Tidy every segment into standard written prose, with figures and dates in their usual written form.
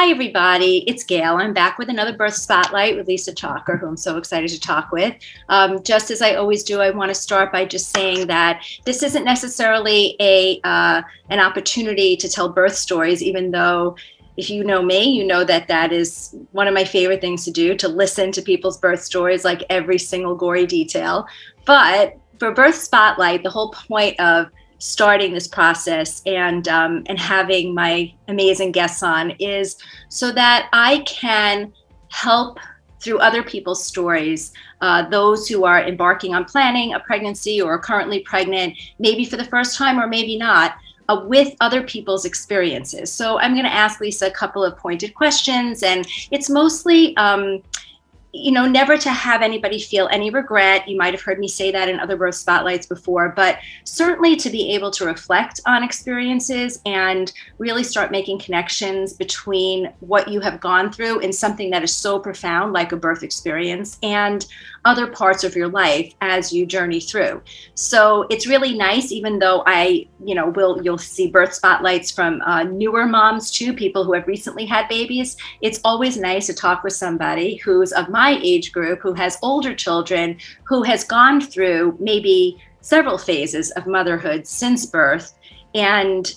Hi, everybody. It's Gail. I'm back with another birth spotlight with Lisa Chalker, who I'm so excited to talk with. Just as I always do, I want to start by just saying that this isn't necessarily an opportunity to tell birth stories, even though if you know me, you know that that is one of my favorite things to do, to listen to people's birth stories, like every single gory detail. But for Birth Spotlight, the whole point of starting this process and having my amazing guests on is so that I can help through other people's stories, those who are embarking on planning a pregnancy or are currently pregnant, maybe for the first time or maybe not, with other people's experiences. So I'm going to ask Lisa a couple of pointed questions, and it's mostly never to have anybody feel any regret. You might have heard me say that in other birth spotlights before, but certainly to be able to reflect on experiences and really start making connections between what you have gone through in something that is so profound, like a birth experience, and other parts of your life as you journey through. So it's really nice, even though you'll see birth spotlights from newer moms too, people who have recently had babies. It's always nice to talk with somebody who's of my age group, who has older children, who has gone through maybe several phases of motherhood since birth. And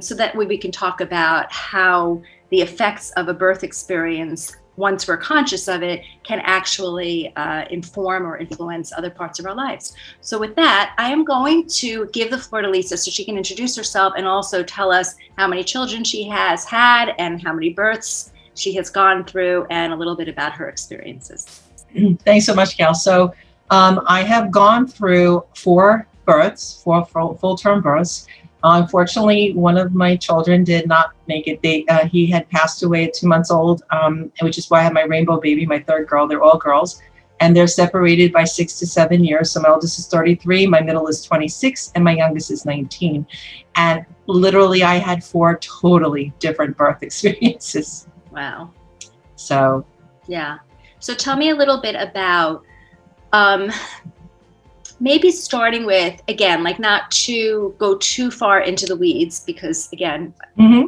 so that way we can talk about how the effects of a birth experience, once we're conscious of it, can actually inform or influence other parts of our lives. So with that, I am going to give the floor to Lisa so she can introduce herself and also tell us how many children she has had and how many births she has gone through and a little bit about her experiences. Thanks so much, Gal. So I have gone through four full-term births. Unfortunately, one of my children did not make it. He had passed away at 2 months old, which is why I have my rainbow baby, my third girl. They're all girls, and they're separated by 6 to 7 years. So my oldest is 33, my middle is 26, and my youngest is 19. And literally, I had four totally different birth experiences. Wow. So. Yeah. So tell me a little bit about maybe starting with, again, like not to go too far into the weeds, because again,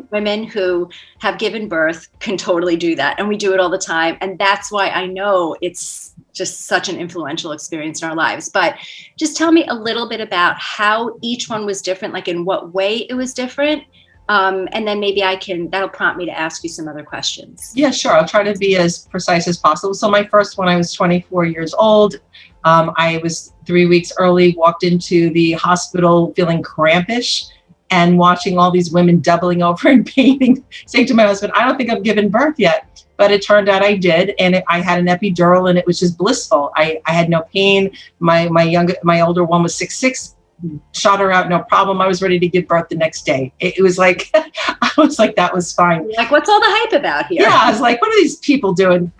women who have given birth can totally do that. And we do it all the time. And that's why I know it's just such an influential experience in our lives. But just tell me a little bit about how each one was different, like in what way it was different. And then maybe that'll prompt me to ask you some other questions. Yeah, sure. I'll try to be as precise as possible. So my first one, I was 24 years old. I was 3 weeks early, walked into the hospital feeling crampish and watching all these women doubling over in pain, saying to my husband, I don't think I've given birth yet. But it turned out I did. And I had an epidural and it was just blissful. I had no pain. My older one was 6'6". Shot her out, no problem. I was ready to give birth the next day. It was like, I was like, that was fine. Like, what's all the hype about here? Yeah, I was like, what are these people doing?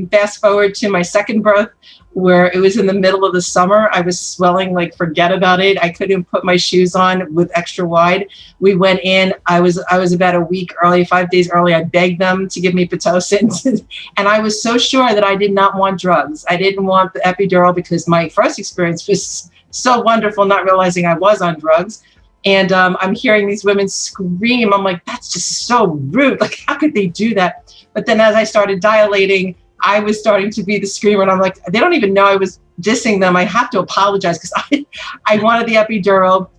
Fast forward to my second birth, where it was in the middle of the summer. I was swelling, like, forget about it. I couldn't put my shoes on with extra wide. We went in. I was about a week early, 5 days early. I begged them to give me Pitocin. And I was so sure that I did not want drugs. I didn't want the epidural because my first experience was so wonderful, not realizing I was on drugs. And I'm hearing these women scream. I'm like, that's just so rude. Like, how could they do that? But then as I started dilating, I was starting to be the screamer. And I'm like, they don't even know I was dissing them. I have to apologize because I wanted the epidural.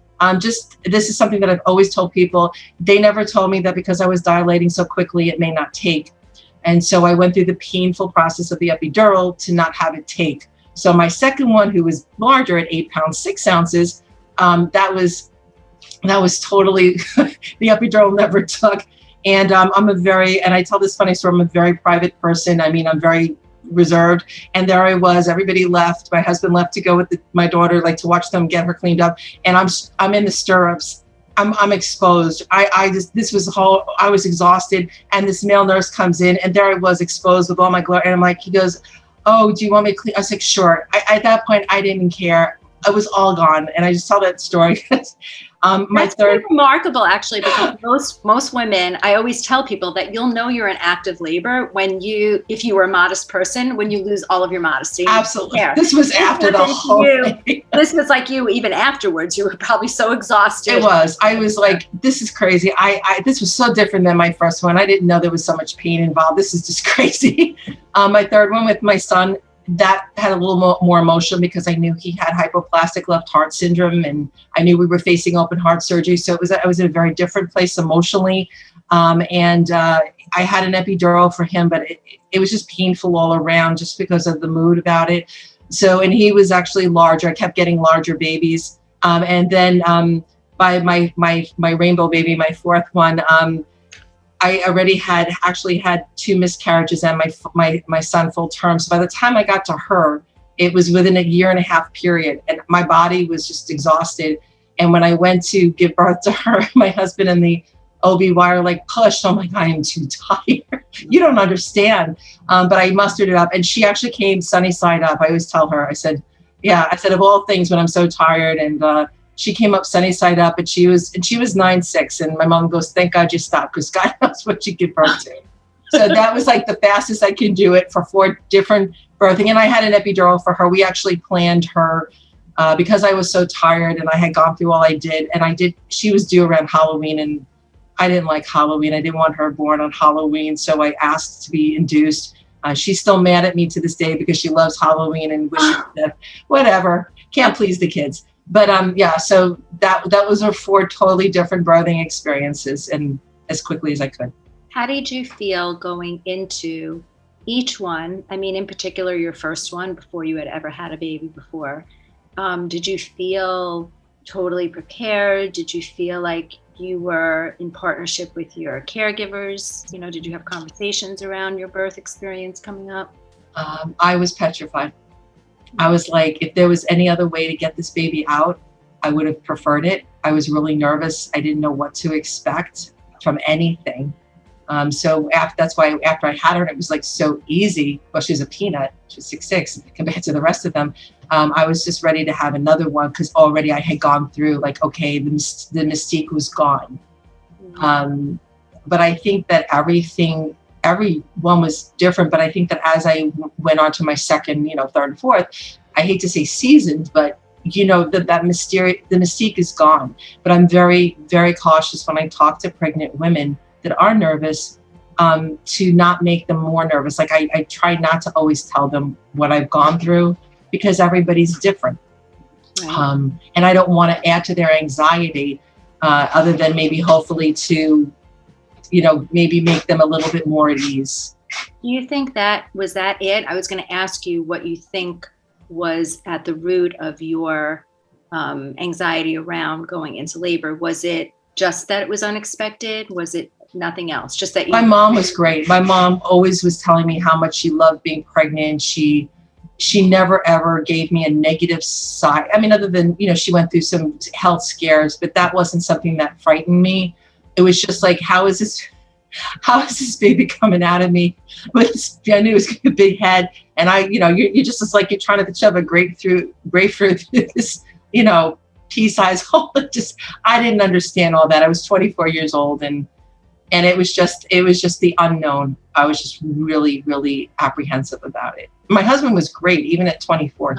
This is something that I've always told people. They never told me that because I was dilating so quickly, it may not take. And so I went through the painful process of the epidural to not have it take. So my second one, who was larger at 8 pounds, 6 ounces, that was totally, the epidural never took. And and I tell this funny story, I'm a very private person. I mean, I'm very reserved. And there I was, everybody left. My husband left to go with my daughter, like to watch them get her cleaned up. And I'm in the stirrups. I'm exposed. I was exhausted. And this male nurse comes in and there I was exposed with all my glory. And I'm like, he goes, oh, do you want me to clean? I was like, sure. At that point, I didn't care. I was all gone. And I just tell that story because My That's pretty third, remarkable, actually, because most women, I always tell people that you'll know you're in active labor if you were a modest person, when you lose all of your modesty. absolutely. Hair. This was after the whole thing. This was like you, even afterwards, you were probably so exhausted. It was. I was like, this is crazy. This was so different than my first one. I didn't know there was so much pain involved. This is just crazy. My third one with my son, that had a little more emotional because I knew he had hypoplastic left heart syndrome, and I knew we were facing open heart surgery. So I was in a very different place emotionally. I had an epidural for him, but it was just painful all around just because of the mood about it. So, and he was actually larger. I kept getting larger babies. And then by my rainbow baby, my fourth one, I already had 2 miscarriages and my son full term. So by the time I got to her, it was within a 1.5 year period, and my body was just exhausted. And when I went to give birth to her, my husband and the OB-GYN like pushed. I'm like, I am too tired. You don't understand. But I mustered it up, and she actually came sunny side up. I always tell her, I said, of all things, when I'm so tired, and she came up sunny side up, and she was 9'6", and my mom goes, thank God you stopped, because God knows what you give birth to. So that was like the fastest I could do it for 4 different birthing. And I had an epidural for her. We actually planned her because I was so tired and I had gone through all I did. And she was due around Halloween, and I didn't like Halloween. I didn't want her born on Halloween. So I asked to be induced. She's still mad at me to this day because she loves Halloween and wishes that, whatever, can't please the kids. But so that was our 4 totally different birthing experiences, and as quickly as I could. How did you feel going into each one? I mean, in particular, your first one, before you had ever had a baby before. Did you feel totally prepared? Did you feel like you were in partnership with your caregivers? Did you have conversations around your birth experience coming up? I was petrified. I was like, if there was any other way to get this baby out, I would have preferred it. I was really nervous. I didn't know what to expect from anything. So that's why after I had her, it was like so easy. Well, she was a peanut. She was 6'6" compared to the rest of them. I was just ready to have another one because already I had gone through like, okay, the mystique was gone. But I think that every one was different. But I think that as I went on to my second, third and fourth, I hate to say seasoned, but that mystique is gone. But I'm very, very cautious when I talk to pregnant women that are nervous, to not make them more nervous. Like I try not to always tell them what I've gone through because everybody's different. Right. And I don't want to add to their anxiety, other than maybe hopefully to, maybe make them a little bit more at ease. Do you think that it? I was going to ask you what you think was at the root of your anxiety around going into labor. Was it just that it was unexpected? Was it nothing else? Just that my mom was great. My mom always was telling me how much she loved being pregnant. She never ever gave me a negative side. I mean, other than, she went through some health scares, but that wasn't something that frightened me. It was just like, how is this baby coming out of me with this, I knew it was a big head. And you're just like, you're trying to shove a grapefruit through this, pea-sized hole. I didn't understand all that. I was 24 years old, and it was just the unknown. I was just really, really apprehensive about it. My husband was great, even at 24.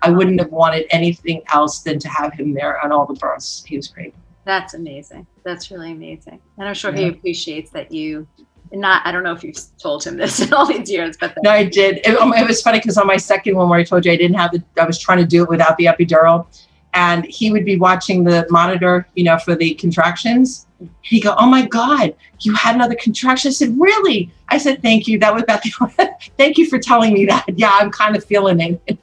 I wouldn't have wanted anything else than to have him there on all the births. He was great. That's amazing. That's really amazing. And I'm sure he appreciates that you, I don't know if you've told him this in all these years, but. No, I did. It was funny because on my second one where I told you I was trying to do it without the epidural, and he would be watching the monitor, for the contractions. He'd go, oh my God, you had another contraction. I said, really? I said, thank you. That was about thank you for telling me that. Yeah, I'm kind of feeling it.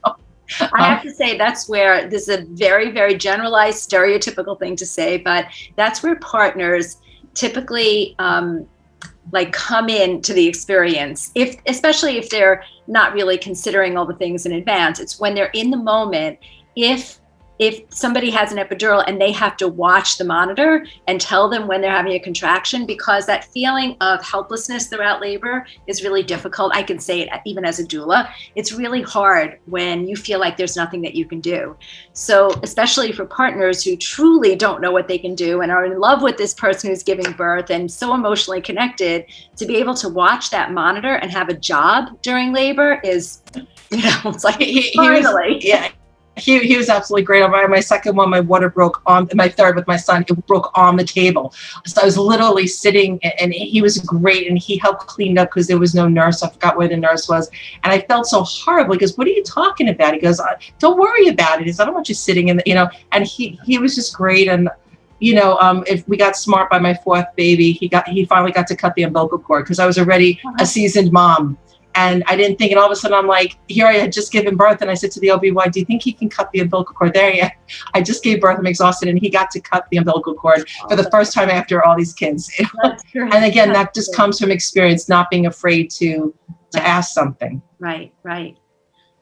I have to say that's where this is a very, very generalized, stereotypical thing to say, but that's where partners typically come into the experience, especially if they're not really considering all the things in advance. It's when they're in the moment. If if somebody has an epidural and they have to watch the monitor and tell them when they're having a contraction, because that feeling of helplessness throughout labor is really difficult. I can say it even as a doula. It's really hard when you feel like there's nothing that you can do. So especially for partners who truly don't know what they can do and are in love with this person who's giving birth and so emotionally connected, to be able to watch that monitor and have a job during labor is, it's like finally. He was absolutely great. On my second one, my water broke on my third with my son. It broke on the table. So I was literally sitting, and he was great, and he helped clean up because there was no nurse. I forgot where the nurse was, and I felt so horrible. He goes, "What are you talking about?" He goes, "Don't worry about it." He says, "I don't want you sitting in the, And he was just great. And if we got smart by my fourth baby, he finally got to cut the umbilical cord because I was already a seasoned mom. And I didn't think, and all of a sudden I'm like, here I had just given birth, and I said to the OB-GYN, "Do you think he can cut the umbilical cord?" There, I just gave birth, I'm exhausted, and he got to cut the umbilical cord for the first time after all these kids. And again, that just comes from experience, not being afraid to ask something. Right.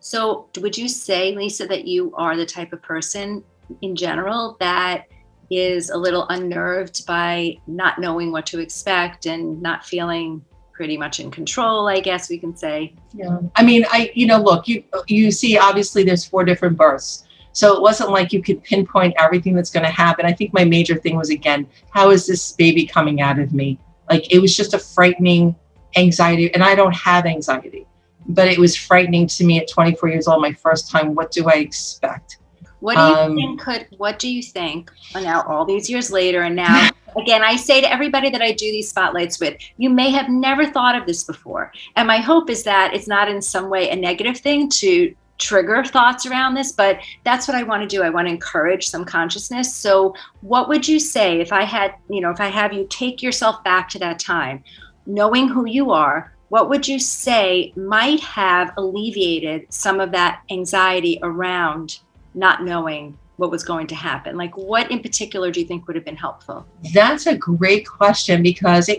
So would you say, Lisa, that you are the type of person in general that is a little unnerved by not knowing what to expect and not feeling pretty much in control, I guess we can say? Yeah. I mean, look, you see, obviously there's 4 different births. So it wasn't like you could pinpoint everything that's going to happen. I think my major thing was, again, how is this baby coming out of me? Like, it was just a frightening anxiety, and I don't have anxiety, but it was frightening to me at 24 years old, my first time. What do I expect? What do you think now, all these years later, and now, again, I say to everybody that I do these spotlights with, you may have never thought of this before. And my hope is that it's not in some way a negative thing to trigger thoughts around this, but that's what I want to do. I want to encourage some consciousness. So what would you say if I have you take yourself back to that time, knowing who you are? What would you say might have alleviated some of that anxiety around not knowing what was going to happen? Like, what in particular do you think would have been helpful? That's a great question, because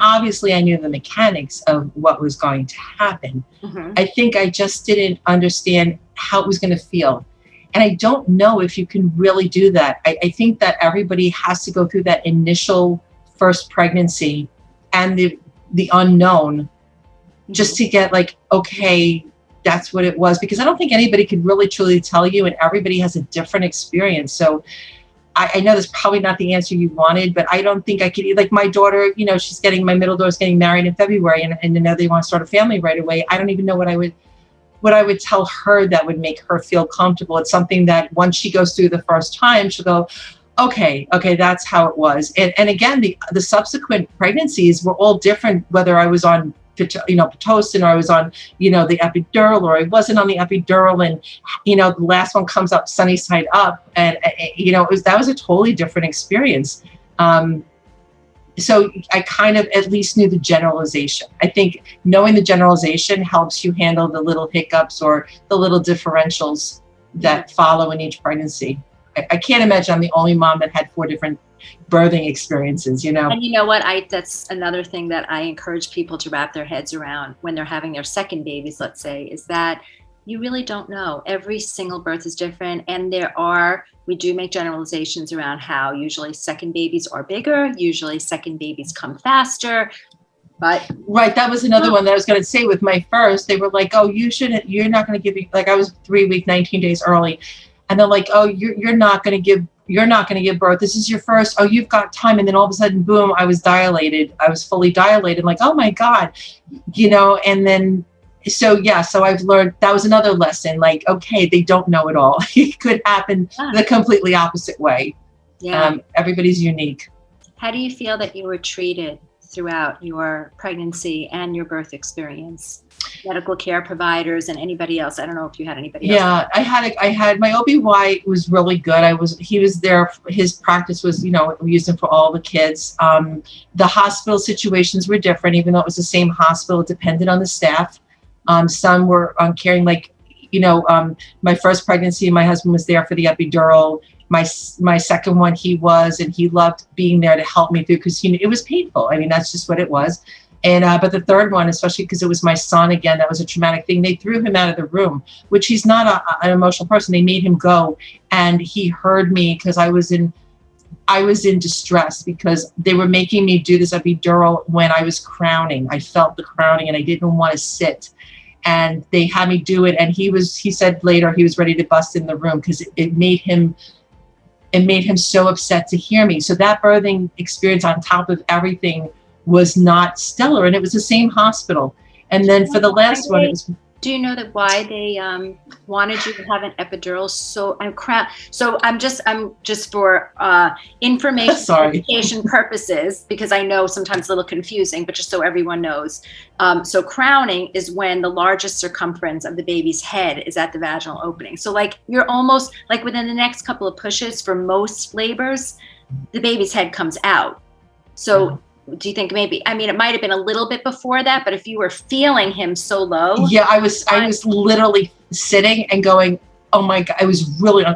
obviously I knew the mechanics of what was going to happen. Mm-hmm. I think I just didn't understand how it was going to feel. And I don't know if you can really do that. I think that everybody has to go through that initial first pregnancy and the unknown, mm-hmm. just to get like, okay, that's what it was, because I don't think anybody could really truly tell you, and everybody has a different experience. So I know that's probably not the answer you wanted, but I don't think I could, like my daughter, my middle daughter's getting married in February, and they want to start a family right away. I don't even know what I would tell her that would make her feel comfortable. It's something that once she goes through the first time, she'll go, okay, that's how it was. And again, the subsequent pregnancies were all different, whether I was on Pitocin, or I was on, the epidural, or I wasn't on the epidural, and, the last one comes up sunny side up, and, that was a totally different experience. So I kind of at least knew the generalization. I think knowing the generalization helps you handle the little hiccups or the little differentials that follow in each pregnancy. I can't imagine I'm the only mom that had 4 different birthing experiences, And you know what? That's another thing that I encourage people to wrap their heads around when they're having their second babies, let's say, is that you really don't know. Every single birth is different. And we do make generalizations around how usually second babies are bigger, usually second babies come faster. But right, that was another one that I was going to say. With my first, they were like, "Oh, you're not going to give me," like I was 3 weeks, 19 days early. And they're like, "Oh, you're not going to give birth. This is your first. Oh, you've got time." And then all of a sudden, boom, I was dilated. I was fully dilated. Like, oh my God, and then, so I've learned, that was another lesson. Like, okay, they don't know it all. It could happen the completely opposite way. Yeah. Everybody's unique. How do you feel that you were treated throughout your pregnancy and your birth experience? Medical care providers and anybody else? I don't know if you had anybody else. Yeah, I had my OB-GYN was really good. He was there. His practice was, we used him for all the kids. The hospital situations were different, even though it was the same hospital. It depended on the staff. Some were caring, like, my first pregnancy, my husband was there for the epidural. My second one, he was, and he loved being there to help me through, because it was painful. I mean, that's just what it was. And but the third one, especially because it was my son again, that was a traumatic thing. They threw him out of the room, which he's not an emotional person. They made him go, and he heard me because I was in distress because they were making me do this epidural when I was crowning. I felt the crowning, and I didn't want to sit. And they had me do it, and he said later he was ready to bust in the room because it made him so upset to hear me. So that birthing experience on top of everything was not stellar, and it was the same hospital. And then for the last one, it was. Do you know that why they wanted you to have an epidural? So I'm just for information purposes, because I know sometimes it's a little confusing, but just so everyone knows. So crowning is when the largest circumference of the baby's head is at the vaginal opening. So like you're almost like within the next couple of pushes for most labors, the baby's head comes out. So do you think maybe, I mean, it might have been a little bit before that, but if you were feeling him so low. Yeah, I was literally sitting and going, oh my God,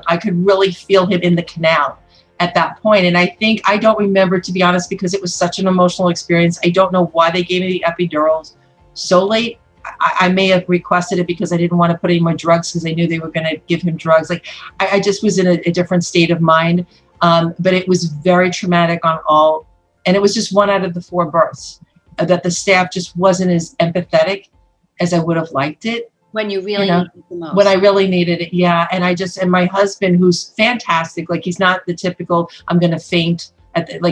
I could really feel him in the canal at that point. And I don't remember, to be honest, because it was such an emotional experience. I don't know why they gave me the epidurals so late. I may have requested it because I didn't want to put any more drugs because I knew they were going to give him drugs. Like I just was in a different state of mind. But it was very traumatic on all. And it was just 1 out of the 4 births that the staff just wasn't as empathetic as I would have liked it. When you really needed it the most. When I really needed it, yeah. And my husband, who's fantastic, like he's not the typical, I'm going to faint.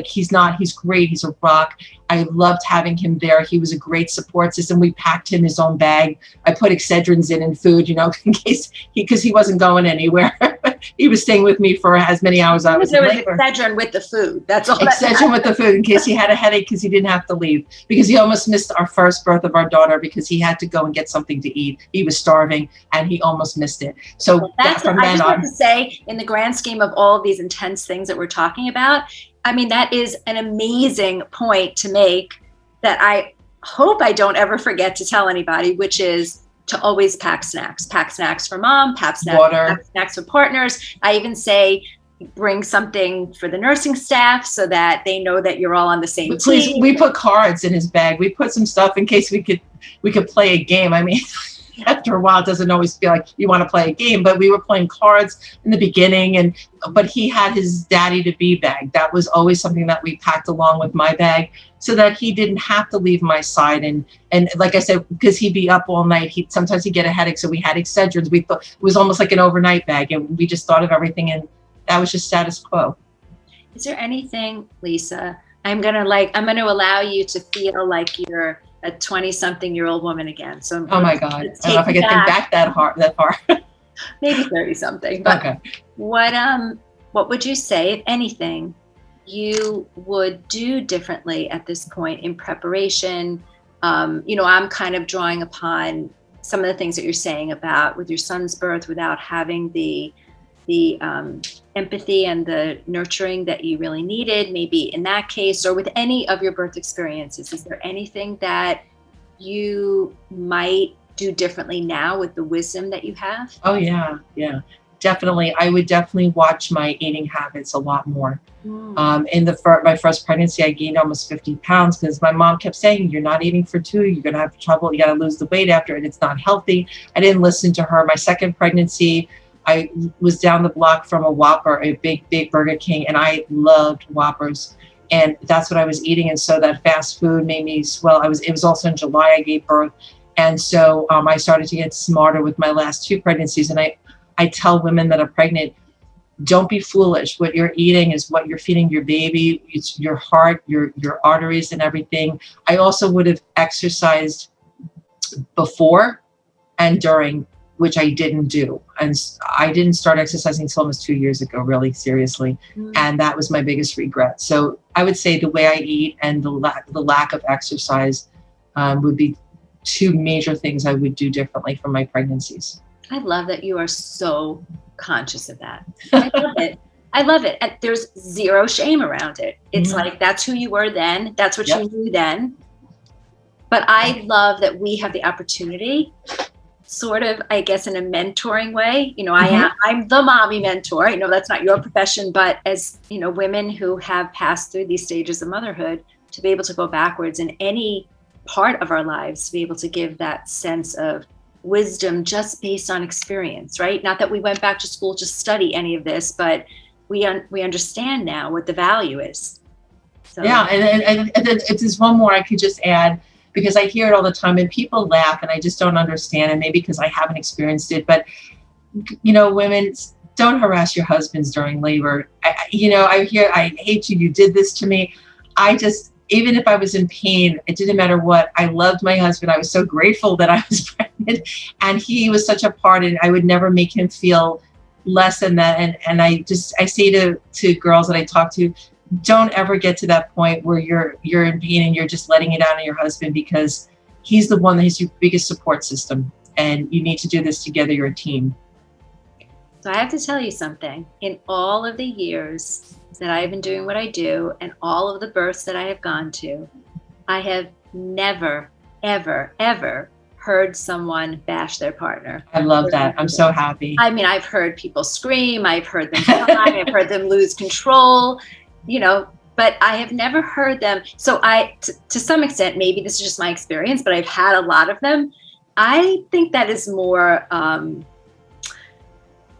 He's great. He's a rock. I loved having him there. He was a great support system. We packed him his own bag. I put Excedrins in and food, in case because he wasn't going anywhere. He was staying with me for as many hours I was in labor. Excedrin with the food. That's all. Excedrin with the food in case he had a headache because he didn't have to leave. Because he almost missed our first birth of our daughter because he had to go and get something to eat. He was starving and he almost missed it. So I just have to say, in the grand scheme of all of these intense things that we're talking about, I mean, that is an amazing point to make that I hope I don't ever forget to tell anybody, which is to always pack snacks. Pack snacks for mom, pack snacks for partners. I even say bring something for the nursing staff so that they know that you're all on the same team. We put cards in his bag. We put some stuff in case we could play a game. I mean, after a while, it doesn't always feel like you want to play a game, but we were playing cards in the beginning, but he had his daddy to be bag. That was always something that we packed along with my bag so that he didn't have to leave my side. And like I said, because he'd be up all night, sometimes he'd get a headache. So we had Excedrins. We thought it was almost like an overnight bag, and we just thought of everything, and that was just status quo. Is there anything, Lisa, I'm going to allow you to feel like you're a 20-something-year-old woman again. So oh my God, I don't know if I can think back that far. Maybe 30-something. But okay. What would you say, if anything, you would do differently at this point in preparation? I'm kind of drawing upon some of the things that you're saying about with your son's birth without having the empathy and the nurturing that you really needed, maybe in that case, or with any of your birth experiences. Is there anything that you might do differently now with the wisdom that you have? Oh, yeah. Definitely. I would definitely watch my eating habits a lot more. In my first pregnancy, I gained almost 50 pounds because my mom kept saying, you're not eating for 2, you're going to have trouble, you got to lose the weight after it, it's not healthy. I didn't listen to her. My second pregnancy, I was down the block from a Whopper, a big Burger King, and I loved Whoppers. And that's what I was eating. And so that fast food made me swell. It was also in July I gave birth. And so I started to get smarter with my last 2 pregnancies. And I tell women that are pregnant, don't be foolish. What you're eating is what you're feeding your baby. It's your heart, your arteries and everything. I also would have exercised before and during, which I didn't do. And I didn't start exercising until almost 2 years ago, really seriously. And that was my biggest regret. So I would say the way I eat and the lack of exercise would be 2 major things I would do differently from my pregnancies. I love that you are so conscious of that. I love it. And there's zero shame around it. It's like, that's who you were then. That's what you knew then. But I love that we have the opportunity, sort of, I guess, in a mentoring way. I'm the mommy mentor. I know that's not your profession, but as women who have passed through these stages of motherhood, to be able to go backwards in any part of our lives to be able to give that sense of wisdom just based on experience, right? Not that we went back to school to study any of this, but we understand now what the value is. So Yeah, and then if there's one more I could just add, because I hear it all the time and people laugh and I just don't understand, and maybe because I haven't experienced it, but women, don't harass your husbands during labor. I hear, I hate you, you did this to me. Even if I was in pain, it didn't matter what. I loved my husband. I was so grateful that I was pregnant, and he was such a part, and I would never make him feel less than that. And I say to girls that I talk to, don't ever get to that point where you're in pain and you're just letting it out on your husband, because he's the one that is your biggest support system, and you need to do this together. You're a team. So I have to tell you something. In all of the years that I have been doing what I do and all of the births that I have gone to, I have never, ever, ever heard someone bash their partner. I love that. I'm so happy. I mean, I've heard people scream, I've heard them cry, I've heard them lose control, but I have never heard them. So to some extent, maybe this is just my experience, but I've had a lot of them. I think that is more,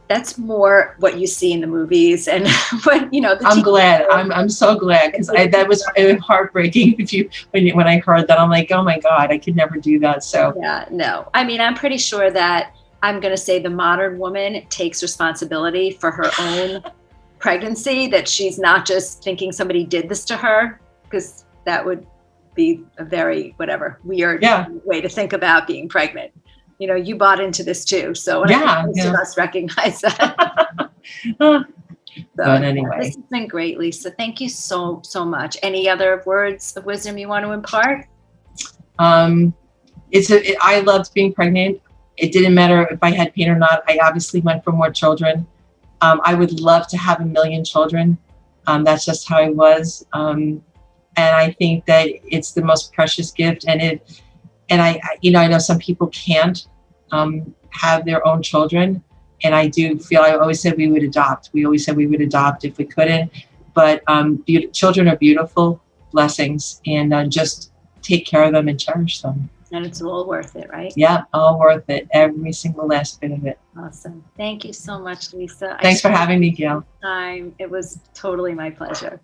that's more what you see in the movies, and what I'm glad. I'm so glad, because that was heartbreaking. When I heard that, I'm like, oh my God, I could never do that. So yeah, no. I mean, I'm pretty sure that I'm going to say the modern woman takes responsibility for her own pregnancy. That she's not just thinking somebody did this to her, because that would be a very weird way to think about being pregnant. You bought into this too. So most of us recognize that. But anyway, this has been great, Lisa. Thank you so much. Any other words of wisdom you want to impart? I loved being pregnant. It didn't matter if I had pain or not. I obviously went for more children. I would love to have 1 million children. That's just how I was. And I think that it's the most precious gift. And I know some people can't have their own children. And I do feel, I always said we would adopt. We always said we would adopt if we couldn't. But children are beautiful blessings, and just take care of them and cherish them. And it's all worth it, right? Yeah, all worth it. Every single last bit of it. Awesome. Thank you so much, Lisa. Thanks for having me, Gail. It was totally my pleasure.